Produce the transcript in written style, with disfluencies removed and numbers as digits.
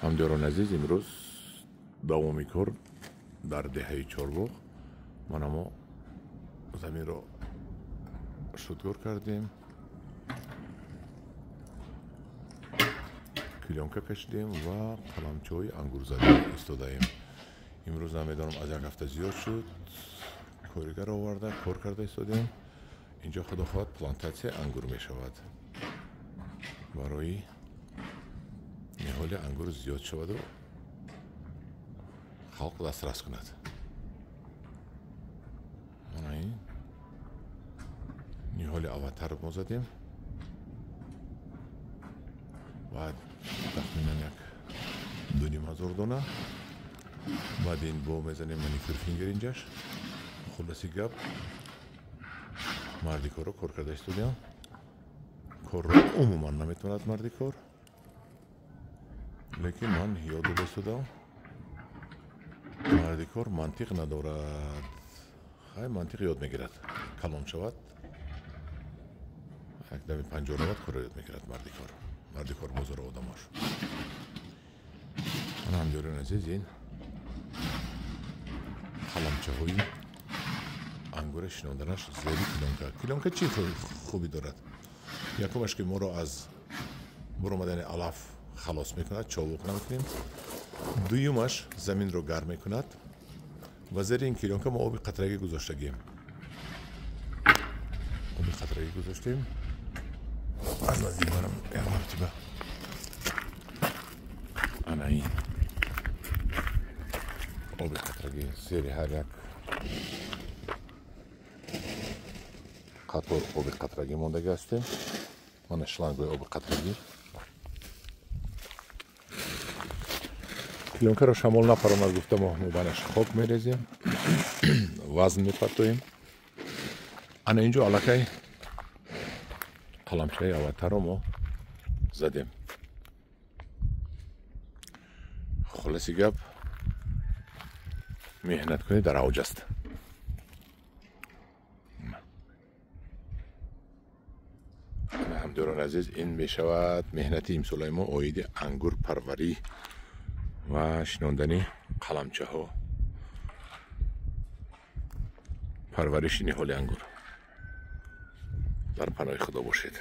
ҳамдёрон азиз, имрӯз давоми кор дар деҳаи Чорбоғ. Мана мо заминро шудгор кардем, клёнка кашидем ва қаламчаҳои ангурзада истодаем. имрӯз ам медонам аз як ҳафта зиёд шуд, коригар оварда кор карда истодем. инҷо худо хоҳад плантатсия ангур мешавад. барои ниҳоли ангур зиёд шаваду халқ дастрас кунад. мана ин ниҳоли авватарро мо задем. баъд тахминан як 2500 дона. баъд ин бо мезанем маникюр фингер инҷаш. хулоси гап марди корро кор карда истодем. корро умуман наметавонад марди кор, лекин ман ёд дода истодам. марди кор мантиқ надорад. хай мантиқ ёд мегирад. калон шавад, якдами 50 равад корро ёд мегирад марди кор. марди кор бозор одамош. мана ҳамдёрон азиз, ин қаламчаҳои ангура шинонданаш зери клёнка. клёнка чӣ хубӣ дорад? якумаш ки моро аз буромадани алаф халос мекунад, човуқ намекунем. дуюмаш заминро гарм мекунад ва зери ин клёнка мо оби қатрагӣ гузоштагием. оби қатрагӣ гузоштем. аз наздик барам як мартиба. ана ин оби қатрагӣ зери ҳар як қатор оби қатрагӣ мондаги ҳастем. мана шлангои оби қатрагӣ. клёнкаро шамол напаронад гуфта мо мебанаш хок мерезем, вазн мепартоем. ана инҷо аллакай қаламчаи авватарро мо задем. хулоси гап меҳнаткунӣ дар авҷ аст. ҳамдёрон азиз, ин мешавад меҳнати имсолаи мо оиди ангур парварӣ ва шинондани қаламчаҳо, парвариши ниҳоли ангур. дар паноҳи худо бошед.